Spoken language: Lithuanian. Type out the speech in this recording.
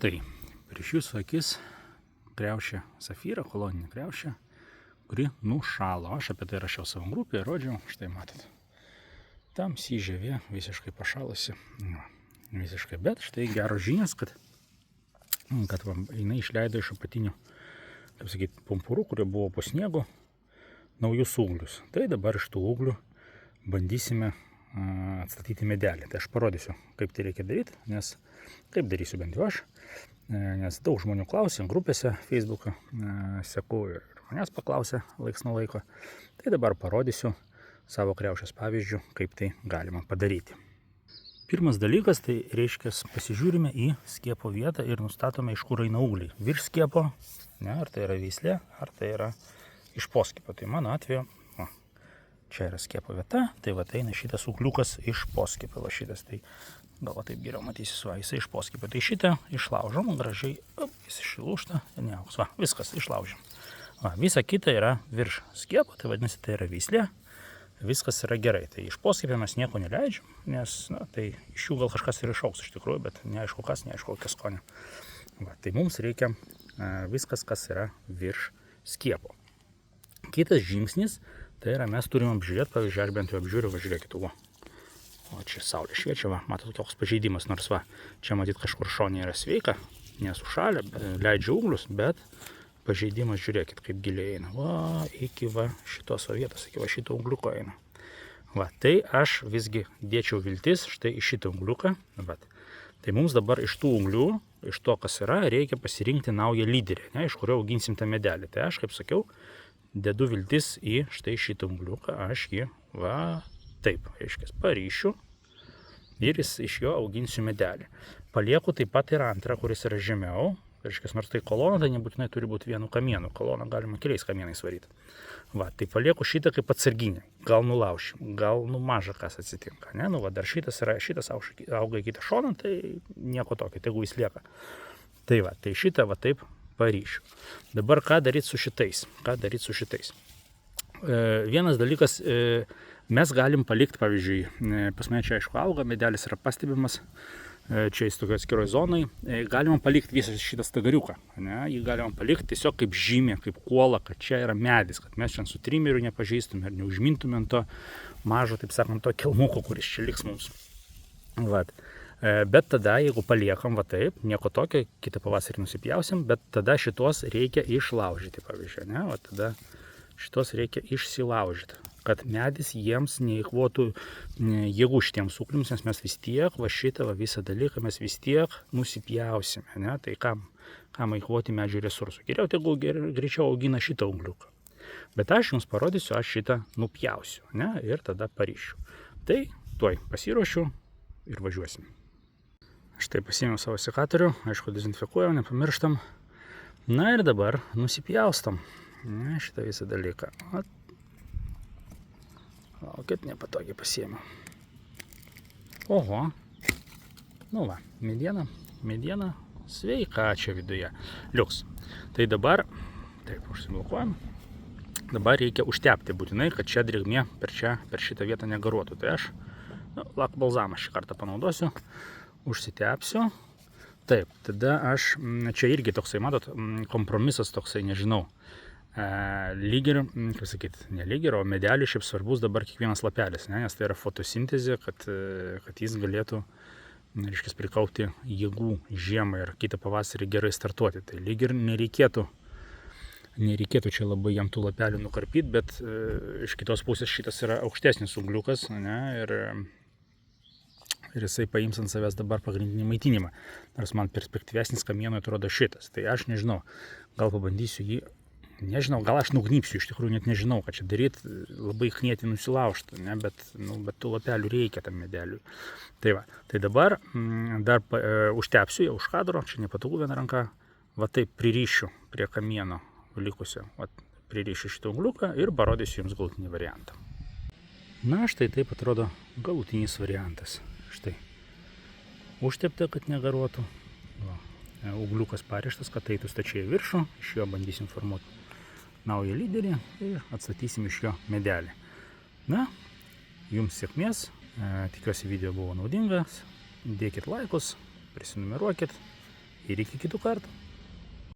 Štai, prieš jūsų akis kriaušė safyra, koloninė kriaušė, kuri nušalo. Aš apie tai rašiau savo grupėje, rodžiau, štai matot. Tamsi žievė, visiškai pašalusi, visiškai, bet štai geros žinios, kad jinai išleido iš apatinių, kaip sakyti, pumpurų, kurie buvo po sniego, naujus ūglius. Tai dabar iš tų ūglių bandysime atstatyti medelį. Tai aš parodysiu, kaip tai reikia daryti, nes kaip darysiu bent jau aš, nes daug žmonių klausė grupėse Facebook'o, seku ir manęs paklausė laiks nuo laiko. Tai dabar parodysiu savo kriaušės pavyzdžių, kaip tai galima padaryti. Pirmas dalykas, tai reiškia pasižiūrime į skiepo vietą ir nustatome, iš kur eina ūgliai. Virš skiepo, ar tai yra veislė, ar tai yra iš poskiepo. Tai mano atveju, čia yra skiepo vieta, tai va eina šitas ūgliukas iš poskiepio, va šitas, tai gal taip geriau matysis, va, jisai iš poskiepio. Tai šitą išlaužom, gražiai, jis išlūžta, neaugs, va, viskas išlaužom. Va, visa kita yra virš skiepo, tai vadinasi, tai yra veislė, viskas yra gerai. Tai iš poskiepio mes nieko neleidžiam, nes, tai iš jų gal kažkas ir išaugs iš tikrųjų, bet neaišku kas, neaišku kokia skonė. Va, tai mums reikia viskas, kas yra virš skiepo. Kitas žingsnis, tai yra mes turime apžiūrėti, pavyzdžiui, aš bent jau apžiūriu, va žiūrėkit, o čia saulė šviečia, va, matot toks pažeidimas, nors va, čia matyt kažkur šonė yra sveika, nesušalę, leidžia ūglius, bet pažeidimas, žiūrėkit, kaip giliai eina, va, iki va šitos vietos, iki va šito ūgliuko eina. Va, tai aš visgi dėčiau viltis štai į šitą ūgliuką, va. Tai mums dabar iš tų ūglių, iš to, kas yra, reikia pasirinkti naują lyderį, iš kurio auginsim tą medelį. Tai aš, kaip sakiau, dedu viltis į štai šitą ūgliuką, aš jį, va, taip, reiškia, paryšiu ir iš jo auginsiu medelį. Palieku taip pat ir antrą, kuris yra žemiau, reiškia, nors tai kolona, tai nebūtinai turi būti vienu kamienu, koloną galima keliais kamienais varyti. Va, tai palieku šitą kaip atsarginį, gal nulaušim, gal maža kas atsitinka, ne, va, dar šitas auga į kitą šoną, tai nieko tokio, tegu jis lieka. Tai va, tai šitą va taip paryšiu. Dabar ką daryti su šitais? Vienas dalykas, mes galim palikti, pavyzdžiui, pas mane čia aišku auga, medelis yra pastebimas, čia jis tokio atskiroj zonai, galima palikti visą šitą stagariuką, jį galima palikti tiesiog kaip žymė, kaip kuola, kad čia yra medis, kad mes čia su trimeriu nepažeistume ir neužmintume to mažo, taip sakant, to kelmuko, kuris čia liks mums. Vat. Bet tada, jeigu paliekam va taip, nieko tokio, kitą pavasarį nusipjausim, bet tada šitos reikia išlaužyti, pavyzdžiui, va tada šitos reikia išsilaužyti, kad medis jiems neįkvotų jėgų šitiems ūgliams, nes mes vis tiek va šitą va visą dalyką mes vis tiek nusipjausime, tai kam įkvoti medžių resursų. Geriau tegul greičiau augina šitą ūgliuką. Bet aš jums parodysiu, aš šitą nupjausiu, ir tada paryšiu. Tai tuoj pasiruošiu ir važiuosim. Štai pasiėmiau savo sekatorių, aišku, dezinfekuojam, nepamirštam. Na ir dabar nusipjaustam šitą visą dalyką. Laukit, nepatogiai pasiėmiau. Oho, nu va, mediena sveika čia viduje. Liuks. Tai dabar, taip, užsiblokuojam. Dabar reikia užtepti būtinai, kad čia drėgmė per šitą vietą negaruotų. Tai aš lako balzamą šį kartą panaudosiu. Užsitepsiu. Taip, tada aš, čia irgi toksai, matot, kompromisas toksai, nežinau, lyg ir, kaip sakyti, ne lyg ir, o medeliui šiaip svarbus dabar kiekvienas lapelis, nes tai yra fotosintezė, kad jis galėtų, reiškia, prikaupti jėgų žiemą ir kitą pavasarį gerai startuoti. Tai lyg ir nereikėtų čia labai jam tų lapelių nukarpyti, bet iš kitos pusės šitas yra aukštesnis ūgliukas, ir jisai paims ant savęs dabar pagrindinį maitinimą. Nors man perspektyvesnis kamienui atrodo šitas. Tai aš nežinau, gal pabandysiu jį, nežinau, gal aš nugnypsiu, iš tikrųjų net nežinau, ką čia daryti, labai knieti nusilaužtų, bet tų lapelių reikia tam medeliui. Tai va, tai dabar dar užtepsiu jau už kadro, čia nepatogu viena ranka, va taip pririšiu prie kamieno likusio, va pririšiu šitą ūgliuką ir parodysiu jums galutinį variantą. Na, štai taip atrodo galutinis variantas. Štai, užtepta, kad negaruotų, ūgliukas parištas, kad eitų stačiai į viršų, iš jo bandysim formuoti naują lyderį ir atstatysim iš jo medelį. Na, jums sėkmės, tikiuosi video buvo naudingas, dėkit laikus, prisinumeruokit ir iki kitų kartų.